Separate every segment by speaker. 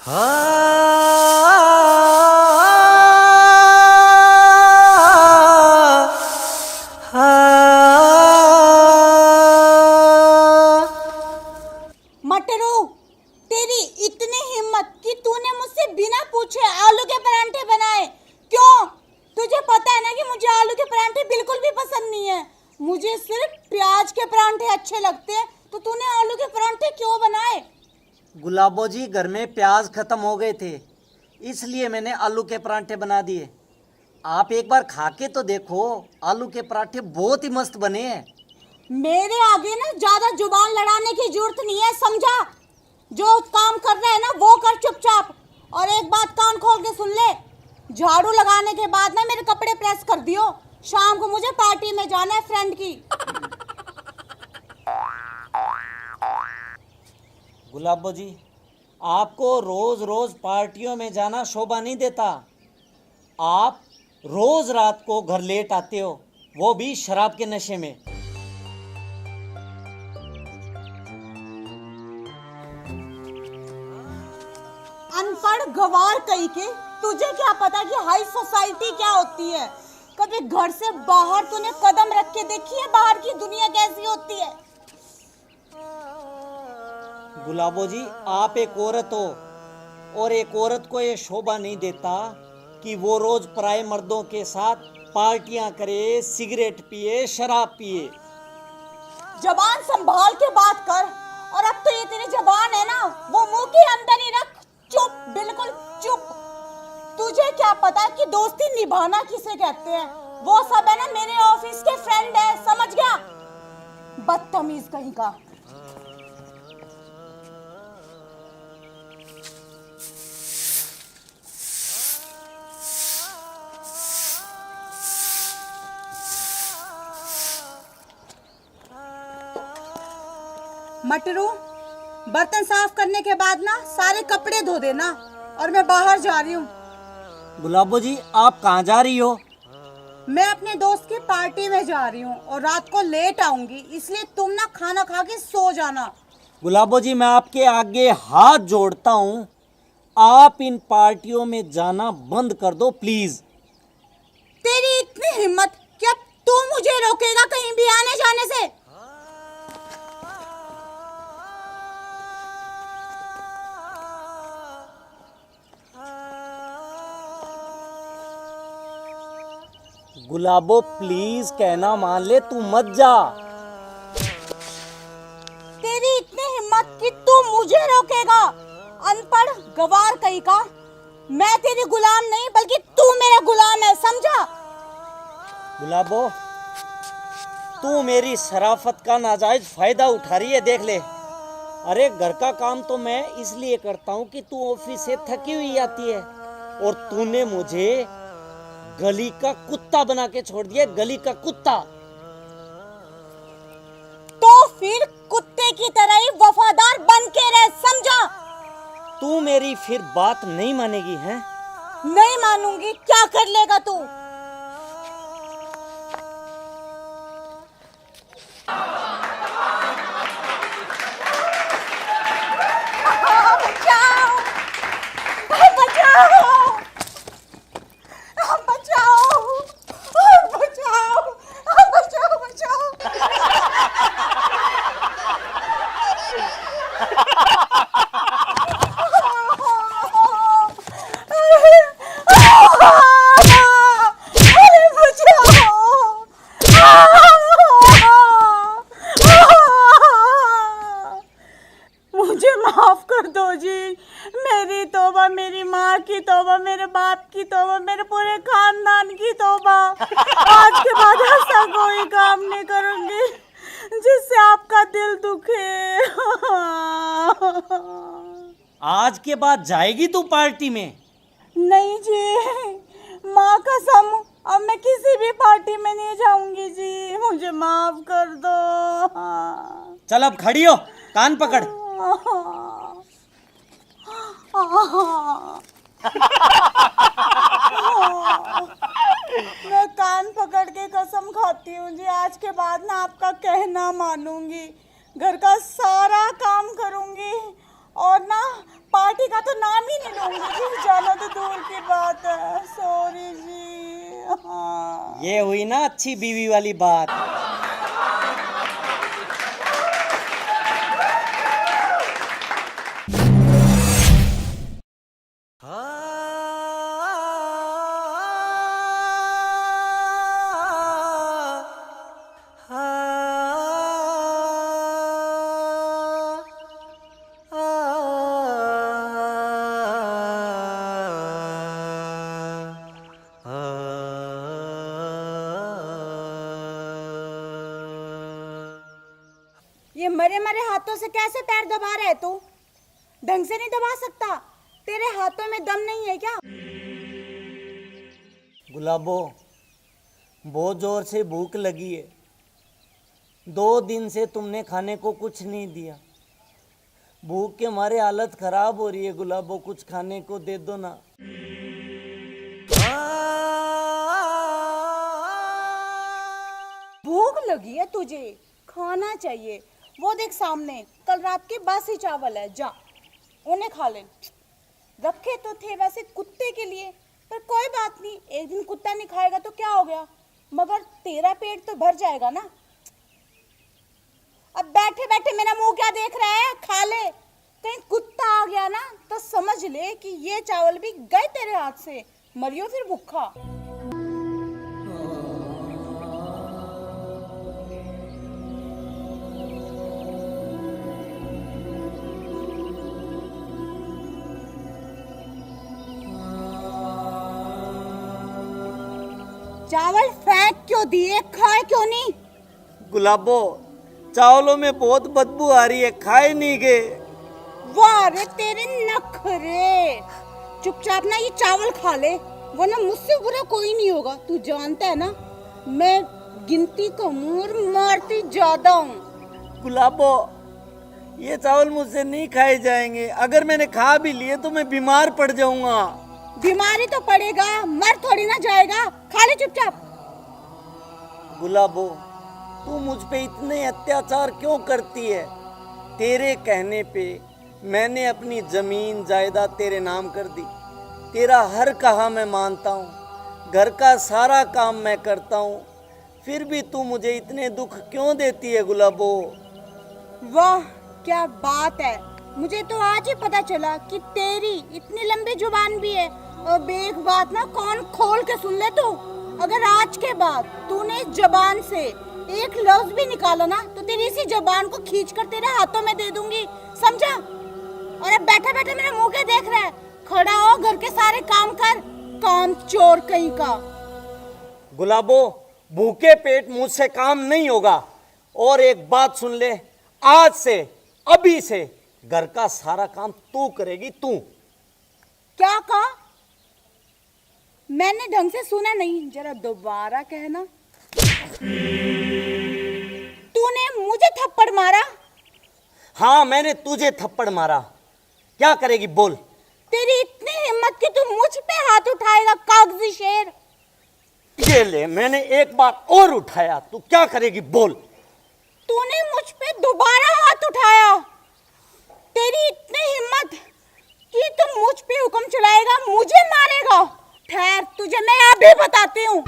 Speaker 1: मटरू, तेरी इतनी हिम्मत कि तूने मुझसे बिना पूछे आलू के परांठे बनाए। क्यों? तुझे पता है ना कि मुझे आलू के परांठे बिल्कुल भी पसंद नहीं है। मुझे सिर्फ प्याज के परांठे अच्छे लगते हैं। तो तूने आलू के परांठे क्यों बनाए?
Speaker 2: गुलाबो जी, घर में प्याज खत्म हो गए थे, इसलिए मैंने आलू के परांठे बना दिए। आप एक बार खा के तो देखो, आलू के पराठे बहुत ही मस्त बने हैं।
Speaker 1: मेरे आगे ना ज्यादा जुबान लड़ाने की जरूरत नहीं है, समझा? जो काम कर रहा है ना वो कर चुपचाप। और एक बात कान खोल के सुन ले, झाड़ू लगाने के बाद ना मेरे कपड़े प्रेस कर दियो। शाम को मुझे पार्टी में जाना है फ्रेंड की।
Speaker 2: गुलाबो जी, आपको रोज रोज पार्टियों में जाना शोभा नहीं देता। आप रोज रात को घर लेट आते हो, वो भी शराब के नशे में।
Speaker 1: अनपढ़ गवार कहीं के, तुझे क्या पता कि हाई सोसाइटी क्या होती है? कभी घर से बाहर तूने कदम रख के देखी है बाहर की दुनिया कैसी होती है?
Speaker 2: गुलाबो जी, आप एक औरत हो और एक औरत को ये शोभा नहीं देता कि वो रोज पराये मर्दों के साथ पार्टियां करे, सिगरेट पिए, शराब पिए।
Speaker 1: जबान संभाल के बात कर। और अब तो ये तेरी जबान है ना, वो मुंह के अंदर ही रख। चुप, बिल्कुल चुप। तुझे क्या पता कि दोस्ती निभाना किसे कहते हैं? वो सब है ना मेरे ऑफिस के फ्रेंड है, समझ गया? बदतमीज कहीं का। मटरू, बर्तन साफ करने के बाद ना सारे कपड़े धो देना, और मैं बाहर जा रही हूँ।
Speaker 2: गुलाबो जी, आप कहाँ जा रही हो?
Speaker 1: मैं अपने दोस्त की पार्टी में जा रही हूँ और रात को लेट आऊंगी, इसलिए तुम ना खाना खा के सो जाना।
Speaker 2: गुलाबो जी, मैं आपके आगे हाथ जोड़ता हूँ, आप इन पार्टियों में जाना बंद कर दो प्लीज।
Speaker 1: तेरी इतनी हिम्मत, क्या तू मुझे रोकेगा कहीं भी आने जाने से?
Speaker 2: गुलाबो प्लीज, कहना मान ले, तू मत जा।
Speaker 1: तेरी इतनी हिम्मत कि तू मुझे रोकेगा? अनपढ़ गवार कहीं का। मैं तेरी गुलाम नहीं बल्कि तू मेरा गुलाम है, समझा?
Speaker 2: गुलाबो, तू मेरी शराफत का नाजायज फायदा उठा रही है, देख ले। अरे घर का काम तो मैं इसलिए करता हूँ कि तू ऑफिस से थकी हुई आती है, और तूने मुझे गली का कुत्ता बना के छोड़ दिया, गली का कुत्ता।
Speaker 1: तो फिर कुत्ते की तरह ही वफादार बन के रह, समझा?
Speaker 2: तू मेरी फिर बात नहीं मानेगी है?
Speaker 1: नहीं मानूंगी। क्या कर लेगा तू? बचाओ! बचाओ! मुझे माफ कर दो जी। मेरी तौबा, मेरी माँ की तौबा, मेरे बाप की तौबा, मेरे पूरे खानदान की तौबा। आज के बाद ऐसा कोई काम नहीं करूंगी जिससे आपका दिल दुखे।
Speaker 2: आज के बाद जाएगी तू पार्टी में?
Speaker 1: नहीं जी, माँ कसम, अब मैं किसी भी पार्टी में नहीं जाऊंगी जी। मुझे माफ कर दो।
Speaker 2: चल अब खड़ी हो, कान पकड़।
Speaker 1: मैं कान पकड़ के कसम खाती हूँ जी, आज के बाद ना आपका कहना मानूंगी, घर का सारा काम करूंगी, और ना पार्टी का तो नाम ही जी जाना तो दूर की बात है, सॉरी जी। हाँ।
Speaker 2: ये हुई ना अच्छी बीवी वाली बात।
Speaker 1: ये मरे मरे हाथों से कैसे पैर दबा रहे तू? ढंग से नहीं दबा सकता? तेरे हाथों में दम नहीं है क्या?
Speaker 2: गुलाबो, बहुत जोर से भूख लगी है। 2 दिन से तुमने खाने को कुछ नहीं दिया। भूख के मारे हालत खराब हो रही है। गुलाबो, कुछ खाने को दे दो ना।
Speaker 1: भूख लगी है तुझे, खाना चाहिए। वो देख सामने कल रात के बासी चावल है, जा उन्हें खा ले। रखे तो थे वैसे कुत्ते के लिए, पर कोई बात नहीं, एक दिन कुत्ता नहीं खाएगा तो क्या हो गया, मगर तेरा पेट तो भर जाएगा ना। अब बैठे बैठे मेरा मुंह क्या देख रहा है, खा ले। कहीं कुत्ता आ गया ना तो समझ ले कि ये चावल भी गए तेरे हाथ से, मरियो फिर भूखा। चावल फेंक क्यों दिए, खाए क्यों नहीं?
Speaker 2: गुलाबो, चावलों में बहुत बदबू आ रही है, खाए नहीं गए।
Speaker 1: वाह रे तेरे नखरे। चुपचाप ना ये चावल खा ले, वरना मुझसे बुरा कोई नहीं होगा। तू जानता है ना, मैं गिनती कम और मारती ज्यादा हूँ।
Speaker 2: गुलाबो, ये चावल मुझसे नहीं खाए जाएंगे। अगर मैंने खा भी लिए तो मैं बीमार पड़ जाऊंगा।
Speaker 1: बीमारी तो पड़ेगा, मर थोड़ी ना जाएगा। खा ले चुपचाप।
Speaker 2: गुलाबो, तू मुझ पे इतने अत्याचार क्यों करती है? तेरे कहने पे मैंने अपनी जमीन जायदाद तेरे नाम कर दी। तेरा हर कहा मैं मानता हूँ, घर का सारा काम मैं करता हूँ, फिर भी तू मुझे इतने दुख क्यों देती है गुलाबो?
Speaker 1: वाह क्या बात है, मुझे तो आज ही पता चला कि तेरी इतनी लंबी जुबान भी है। अब एक बात ना कान खोल के सुन ले तू, अगर आज के बाद तूने इस जबान से एक लफ्ज भी निकाला ना तो तेरी इसी जबान को खींचकर तेरे हाथों में दे दूंगी, समझा? और अब बैठा बैठा मेरे मुंह के देख रहा है, खड़ा हो, घर के सारे काम कर, काम चोर कहीं का।
Speaker 2: गुलाबो, भूखे पेट मुझसे काम नहीं होगा। और एक बात सुन ले, आज से अभी से घर का सारा काम तू करेगी, तू।
Speaker 1: क्या कहा? मैंने ढंग से सुना नहीं, जरा दोबारा कहना। तूने मुझे थप्पड़ मारा?
Speaker 2: हाँ, मैंने तुझे थप्पड़ मारा। क्या करेगी बोल?
Speaker 1: तेरी इतनी हिम्मत कि तू मुझ पे हाथ उठाएगा, कागजी शेर?
Speaker 2: ये ले, मैंने एक बार और उठाया, तू क्या करेगी बोल?
Speaker 1: तूने मुझ पे दोबारा हाथ उठाया। तेरी इतनी हिम्मत कि तू मुझ पे हुक्म चलाएगा, मुझे मारेगा? ठहर, तुझे मैं अभी बताती हूँ।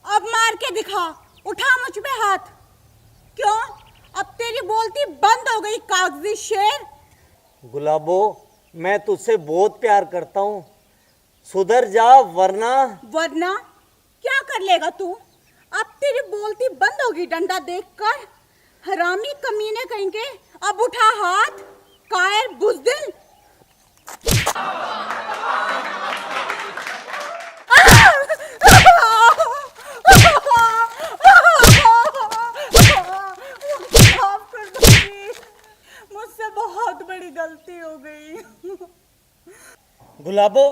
Speaker 1: अब मार के दिखा, उठा मुझ पे हाथ। क्यों? अब तेरी बोलती बंद हो गई, कागजी शेर?
Speaker 2: गुलाबो, मैं तुझसे बहुत प्यार करता हूँ, सुधर जा वरना।
Speaker 1: वरना क्या कर लेगा तू? अब तेरी बोलती बंद होगी डंडा देखकर। हरामी कमीने कहीं के, अब उठा हाथ, कायर बुज़दिल। माफ कर दो जी, मुझसे बहुत बड़ी गलती हो गई।
Speaker 2: गुलाबो,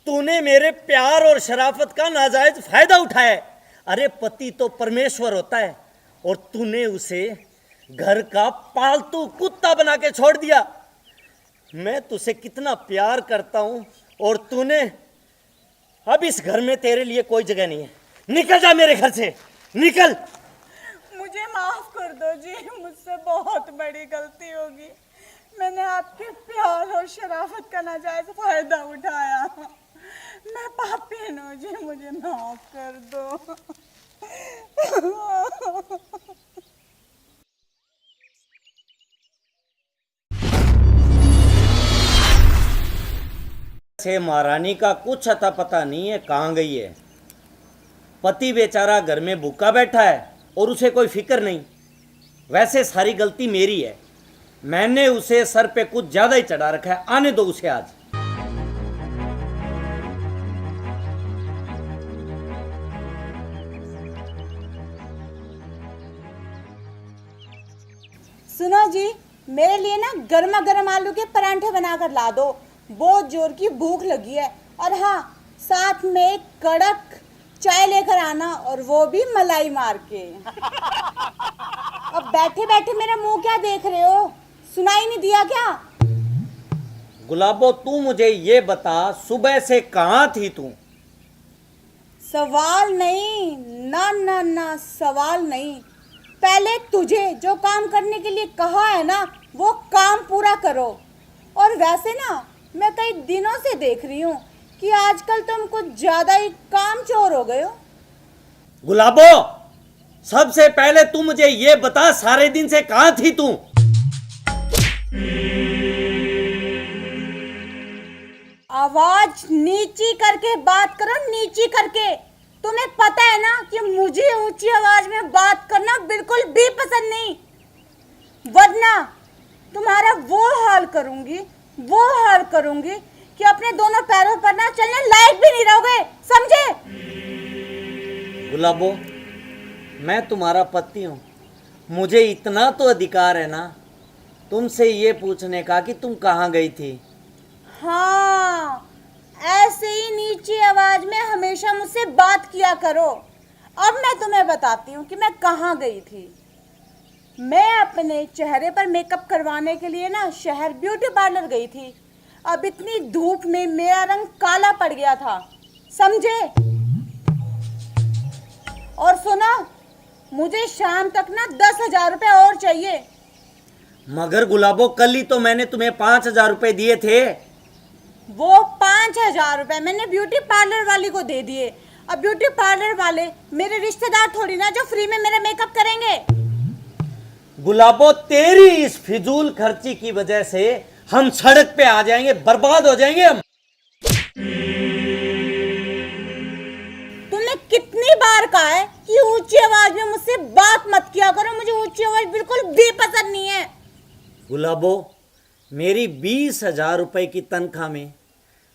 Speaker 2: तूने मेरे प्यार और शराफत का नाजायज फायदा उठाया है। अरे पति तो परमेश्वर होता है और तूने उसे घर का पालतू कुत्ता बना के छोड़ दिया। मैं तुझसे कितना प्यार करता हूँ और तूने, अब इस घर में तेरे लिए कोई जगह नहीं है। निकल जा मेरे घर से, निकल।
Speaker 1: मुझे माफ कर दो जी, मुझसे बहुत बड़ी गलती होगी। मैंने आपके प्यार और शराफत का नाजायज फायदा उठाया। मैं पापी हूँ जी, मुझे माफ कर दो।
Speaker 2: से महारानी का कुछ अता पता नहीं है, कहाँ गई है। पति बेचारा घर में भूखा बैठा है और उसे कोई फिक्र नहीं। वैसे सारी गलती मेरी है, मैंने उसे सर पे कुछ ज्यादा ही चढ़ा रखा है। आने दो उसे आज।
Speaker 1: सुनो जी, मेरे लिए ना गर्मा गर्म आलू के परांठे बनाकर ला दो, बहुत जोर की भूख लगी है। और हाँ, साथ में एक कड़क चाय लेकर आना, और वो भी मलाई मार के। अब बैठे बैठे मेरा मुंह क्या देख रहे हो, सुनाई नहीं दिया क्या?
Speaker 2: गुलाबो, तू मुझे ये बता, सुबह से कहाँ थी तू?
Speaker 1: सवाल नहीं, ना ना ना, सवाल नहीं। पहले तुझे जो काम करने के लिए कहा है ना, वो काम पूरा करो। और वैसे ना, मैं कई दिनों से देख रही हूँ कि आजकल तुम कुछ ज्यादा ही कामचोर हो गए हो।
Speaker 2: गुलाबो, सबसे पहले तू मुझे ये बता, सारे दिन से कहाँ थी तू?
Speaker 1: आवाज नीची करके बात करो, नीची करके। तुम्हें पता है ना कि मुझे ऊंची आवाज में बात करना बिल्कुल भी पसंद नहीं, वरना तुम्हारा वो हाल करूंगी कि अपने दोनों पैरों पर ना चलने लायक भी नहीं रहोगे, समझे?
Speaker 2: गुलाबो, मैं तुम्हारा पति हूँ, मुझे इतना तो अधिकार है ना तुमसे ये पूछने का कि तुम कहाँ गई थी।
Speaker 1: हाँ, ऐसे ही नीची आवाज में हमेशा मुझसे बात किया करो। अब मैं तुम्हें बताती हूँ कि मैं कहाँ गई थी। मैं अपने चेहरे पर मेकअप करवाने के लिए ना शहर ब्यूटी पार्लर गई थी। अब इतनी धूप में मेरा रंग काला पड़ गया था, समझे? और सुनो, मुझे शाम तक ना 10,000 रुपए और चाहिए।
Speaker 2: मगर गुलाबो, कल ही तो मैंने तुम्हें 5,000 रुपए दिए थे।
Speaker 1: वो 5,000 रुपए मैंने ब्यूटी पार्लर वाली को दे दिए। अब ब्यूटी पार्लर वाले मेरे रिश्तेदार थोड़ी ना जो फ्री में मेरा मेकअप करेंगे।
Speaker 2: गुलाबो, तेरी इस फिजूल खर्ची की वजह से हम सड़क पे आ जाएंगे, बर्बाद हो जाएंगे हम।
Speaker 1: तुमने कितनी बार कहा है कि ऊंची आवाज में मुझसे बात मत किया करो, मुझे ऊंची आवाज बिल्कुल भी पसंद नहीं है।
Speaker 2: गुलाबो, मेरी 20,000 रुपए की तनख्वाह में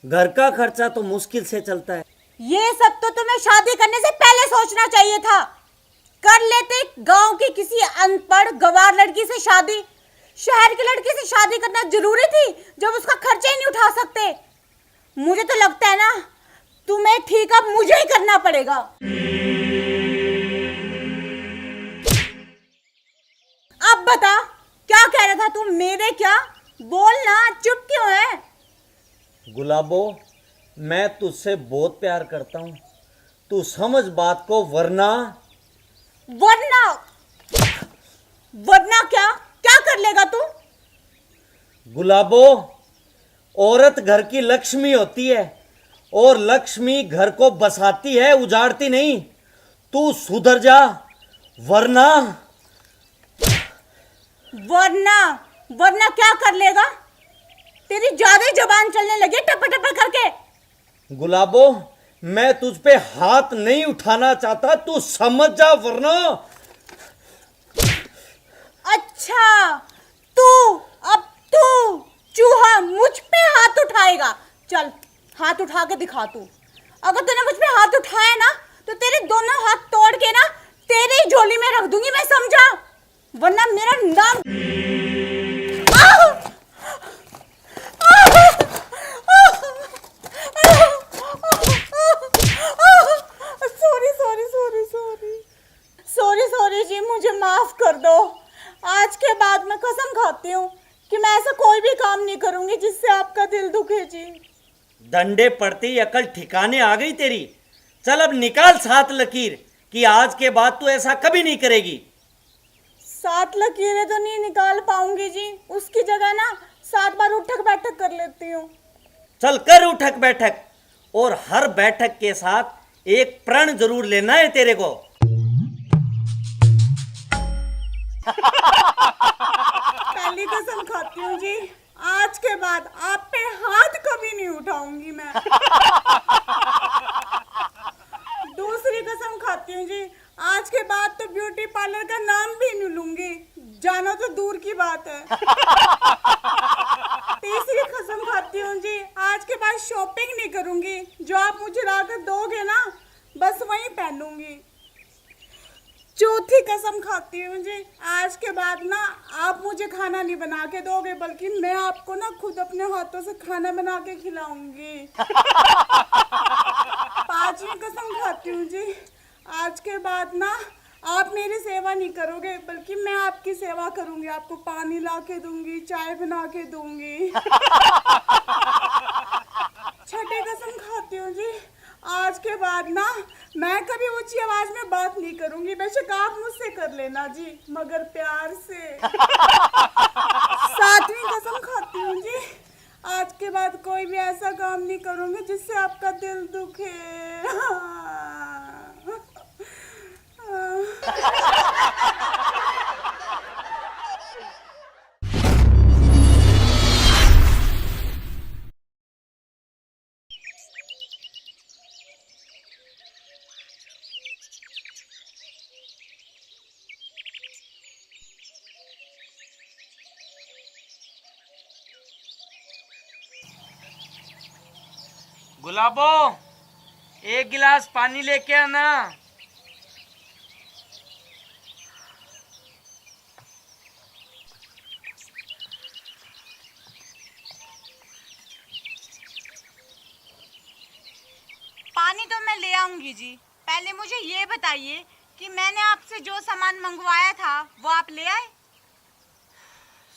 Speaker 2: घर का खर्चा तो मुश्किल से चलता है।
Speaker 1: ये सब तो तुम्हें शादी करने से पहले सोचना चाहिए था। कर लेते गांव की किसी अनपढ़ गवार लड़की से शादी। शहर की लड़की से शादी करना जरूरी थी जब उसका खर्चा ही नहीं उठा सकते। मुझे तो लगता है ना, तुम्हें ठीक अब मुझे ही करना पड़ेगा। अब बता, क्या कह रहा था तू? मेरे क्या? बोल ना, चुप क्यों है?
Speaker 2: गुलाबो, मैं तुझसे बहुत प्यार करता हूँ, तू समझ बात को, वरना
Speaker 1: वरना क्या क्या कर लेगा तू?
Speaker 2: गुलाबो, औरत घर की लक्ष्मी होती है और लक्ष्मी घर को बसाती है, उजाड़ती नहीं। तू सुधर जा, वरना
Speaker 1: वरना क्या कर लेगा? तेरी ज्यादा ही जबान चलने लगी टपर टपर करके।
Speaker 2: गुलाबो, मैं तुझ पे हाथ नहीं उठाना चाहता, तू समझ जा, वरना।
Speaker 1: अच्छा, अब तू चूहा मुझ पे हाथ उठाएगा? चल, हाथ उठा के दिखा तू। अगर तूने मुझ पे हाथ उठाया ना, तो तेरे दोनों हाथ तोड़ के ना तेरी ही झोली में रख दूंगी, मैं, समझा? वरना मेरा नाम सॉरी जी, मुझे माफ कर दो। आज के बाद मैं कसम खाती हूँ कि मैं ऐसा कोई भी काम नहीं करूंगी जिससे आपका दिल दुखे जी।
Speaker 2: डंडे पड़ते ही अकल ठिकाने आ गई तेरी। चल अब निकाल 7 लकीर कि आज के बाद तू ऐसा कभी नहीं करेगी।
Speaker 1: 7 लकीरें तो नहीं निकाल पाऊंगी जी, उसकी जगह ना 7 बार उठक बैठक कर लेती हूँ।
Speaker 2: चल कर उठक बैठक, और हर बैठक के साथ एक प्रण जरूर लेना है तेरे को।
Speaker 1: पहली कसम खाती हूँ जी, आज के बाद आप पे हाथ कभी नहीं उठाऊंगी मैं। दूसरी कसम खाती हूँ जी, आज के बाद तो ब्यूटी पार्लर का नाम भी नहीं लूंगी, जाना तो दूर की बात है। तीसरी कसम खाती हूँ जी, आज के बाद शॉपिंग नहीं करूंगी, जो आप मुझे लाकर दोगे ना बस वही पहनूंगी। चौथी कसम खाती हूँ जी, आज के बाद ना आप मुझे खाना नहीं बना के दोगे, बल्कि मैं आपको ना खुद अपने हाथों से खाना बना के खिलाऊंगी। पांचवी कसम खाती हूँ जी, आज के बाद ना आप मेरी सेवा नहीं करोगे, बल्कि मैं आपकी सेवा करूंगी, आपको पानी ला के दूंगी, चाय बना के दूंगी। छठी कसम खाती हूँ जी, आज के बाद ना मैं कभी ऊंची आवाज में बात नहीं करूंगी, बेशक आप मुझसे कर लेना जी, मगर प्यार से। सातवीं कसम खाती हूँ जी, आज के बाद कोई भी ऐसा काम नहीं करूंगी जिससे आपका दिल दुखे।
Speaker 2: गुलाबो, एक गिलास पानी लेके आना।
Speaker 1: पानी तो मैं ले आऊंगी जी, पहले मुझे ये बताइए कि मैंने आपसे जो सामान मंगवाया था वो आप ले आए?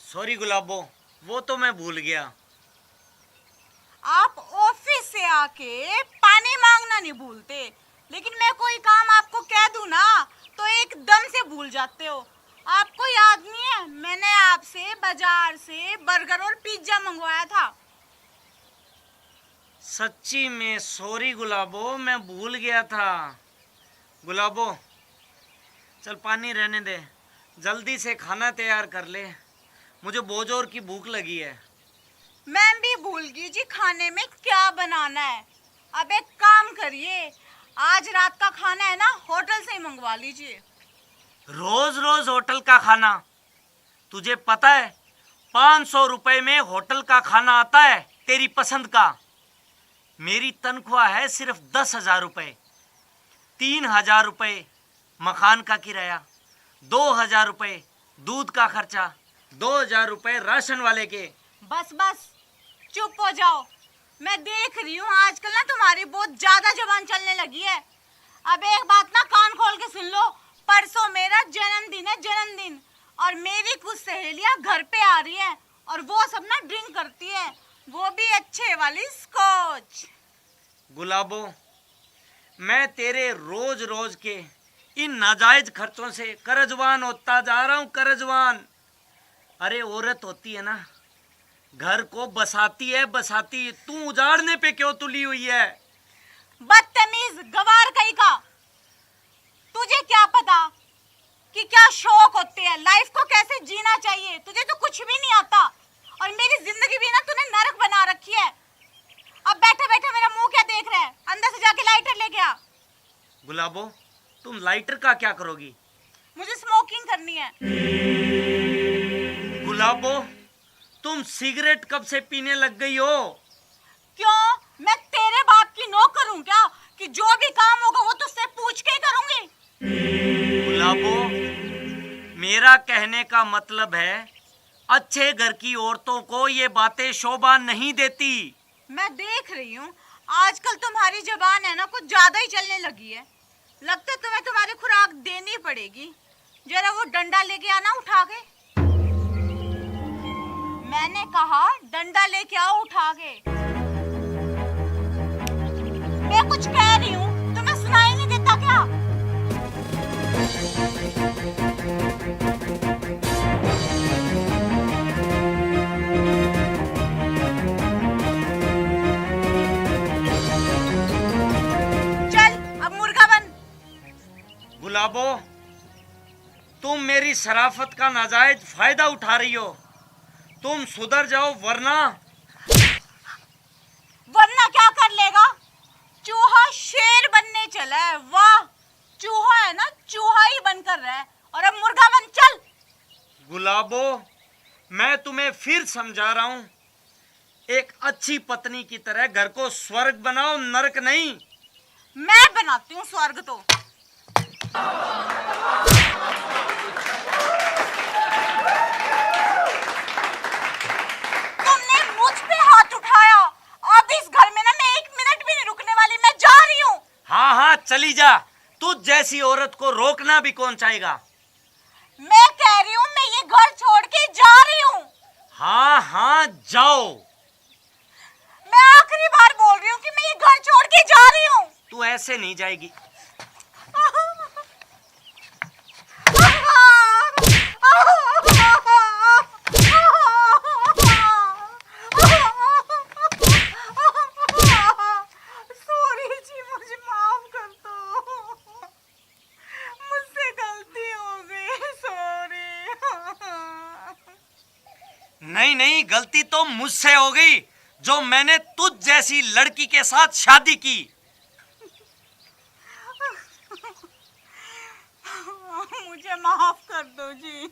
Speaker 2: सॉरी गुलाबो, वो तो मैं भूल गया।
Speaker 1: आप ऑफिस से आके पानी मांगना नहीं भूलते, लेकिन मैं कोई काम आपको कह दूं ना तो एकदम से भूल जाते हो। आपको याद नहीं है मैंने आपसे बाजार से बर्गर और पिज्जा मंगवाया था?
Speaker 2: सच्ची में सॉरी गुलाबो, मैं भूल गया था। गुलाबो चल पानी रहने दे, जल्दी से खाना तैयार कर ले, मुझे बहुत जोर की भूख लगी है।
Speaker 1: मैं भी भूल गई जी खाने में क्या बनाना है। अब एक काम करिए, आज रात का खाना है ना होटल से ही मंगवा लीजिए।
Speaker 2: रोज रोज होटल का खाना? तुझे पता है 500 रुपए में होटल का खाना आता है तेरी पसंद का। मेरी तनख्वाह है सिर्फ 10,000 रुपए। 3,000 रुपए मकान का किराया, 2,000 रुपए दूध का खर्चा, 2,000 रुपए राशन वाले के।
Speaker 1: बस बस चुप हो जाओ, मैं देख रही हूँ आजकल ना तुम्हारी बहुत ज्यादा जुबान चलने लगी है। अब एक बात ना कान खोल के सुन लो, परसों मेरा जन्मदिन है, जन्मदिन, और मेरी कुछ सहेलियां घर पे आ रही हैं और वो सब ना ड्रिंक करती है, वो भी अच्छे वाली स्कॉच।
Speaker 2: गुलाबो, मैं तेरे रोज रोज के इन नाजायज खर्चों से कर्जवान होता जा रहा हूँ, कर्जवान। अरे औरत होती है ना, घर को बसाती है बसाती, तू उजाड़ने पे क्यों तुली हुई है?
Speaker 1: बदतमीज गवार कहीं का, तुझे क्या पता कि क्या शौक होते हैं, लाइफ को कैसे जीना चाहिए? तुझे तो कुछ भी नहीं आता, और मेरी जिंदगी भी ना तूने नरक बना रखी है। अब बैठे बैठे मेरा मुंह क्या देख रहा है, अंदर से जाके लाइटर लेके आ।
Speaker 2: गुलाबो, तुम लाइटर का क्या करोगी?
Speaker 1: मुझे स्मोकिंग करनी है।
Speaker 2: गुलाबो, तुम सिगरेट कब से पीने लग गई हो?
Speaker 1: क्यों, मैं तेरे बाप की नौकर हूँ क्या कि जो भी काम होगा वो तुझसे पूछ के ही करूंगी?
Speaker 2: गुलाबो, मेरा कहने का मतलब है अच्छे घर की औरतों को ये बातें शोभा नहीं देती।
Speaker 1: मैं देख रही हूँ आजकल तुम्हारी जुबान है ना कुछ ज्यादा ही चलने लगी है, लगता है तुम्हें तुम्हारी खुराक देनी पड़ेगी। जरा वो डंडा लेके आना उठा के। मैंने कहा डंडा लेके आओ उठा के। मैं कुछ कह रही हूँ, तुम्हें सुनाई नहीं देता क्या? चल अब मुर्गा बन।
Speaker 2: गुलाबो, तुम मेरी शराफत का नाजायज फायदा उठा रही हो। तुम सुधर जाओ वरना
Speaker 1: क्या कर लेगा? चूहा शेर बनने चला है। वाह, चूहा है ना, चूहा ही बनकर रहा है। और अब मुर्गा बन। चल।
Speaker 2: गुलाबो, मैं तुम्हें फिर समझा रहा हूँ, एक अच्छी पत्नी की तरह घर को स्वर्ग बनाओ, नरक नहीं।
Speaker 1: मैं बनाती हूँ स्वर्ग तो। तुमने मुझ पे हाथ उठाया। अब इस घर में ना मैं 1 मिनट भी नहीं रुकने वाली। मैं जा रही हूँ।
Speaker 2: हाँ हाँ चली जा, तुझ जैसी औरत को रोकना भी कौन चाहेगा।
Speaker 1: मैं कह रही हूँ मैं ये घर छोड़ के जा रही हूँ।
Speaker 2: हाँ हाँ जाओ।
Speaker 1: मैं आखिरी बार बोल रही हूँ कि मैं ये घर छोड़ के जा रही हूँ।
Speaker 2: तू ऐसे नहीं जाएगी।
Speaker 1: सॉरी जी, मुझे माफ कर दो। मुझसे गलती हो गई। सॉरी।
Speaker 2: नहीं नहीं, गलती तो मुझसे हो गई जो मैंने तुझ जैसी लड़की के साथ शादी की।
Speaker 1: मुझे माफ कर दो जी।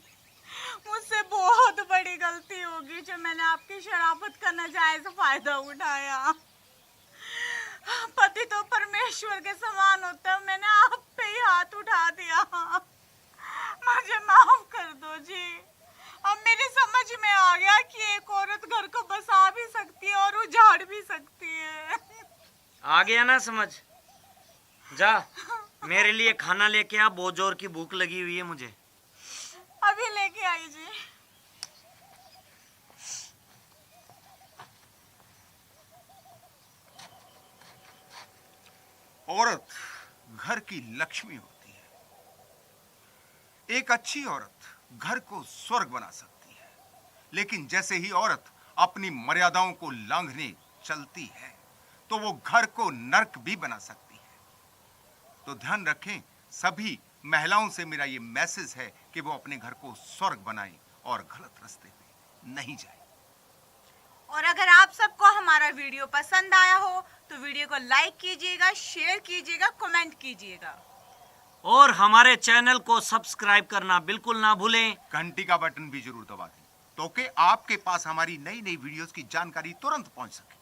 Speaker 1: मुझसे बहुत बड़ी गलती होगी जो मैंने आपकी शराफत का नाजायज फायदा उठाया। पति तो परमेश्वर के समान होता है, मैंने आप पे ही हाथ उठा दिया। मुझे माफ कर दो जी। अब मेरी समझ में आ गया कि एक औरत घर को बसा भी सकती है और उजाड़ भी सकती है।
Speaker 2: आ गया ना समझ? जा मेरे लिए खाना लेके आ, बहुत जोर की भूख लगी हुई है मुझे।
Speaker 1: अभी लेके आई जी।
Speaker 3: औरत घर की लक्ष्मी होती है। एक अच्छी औरत घर को स्वर्ग बना सकती है, लेकिन जैसे ही औरत अपनी मर्यादाओं को लांघने चलती है तो वो घर को नर्क भी बना सकती है। तो ध्यान रखें, सभी महिलाओं से मेरा ये मैसेज है कि वो अपने घर को स्वर्ग बनाएं और गलत रास्ते पे नहीं जाएं।
Speaker 1: और अगर आप सबको हमारा वीडियो पसंद आया हो तो वीडियो को लाइक कीजिएगा, शेयर कीजिएगा, कमेंट कीजिएगा
Speaker 2: और हमारे चैनल को सब्सक्राइब करना बिल्कुल ना भूलें।
Speaker 3: घंटी का बटन भी जरूर दबा दें तो कि आपके पास हमारी नई नई वीडियोस की जानकारी तुरंत पहुंच सके।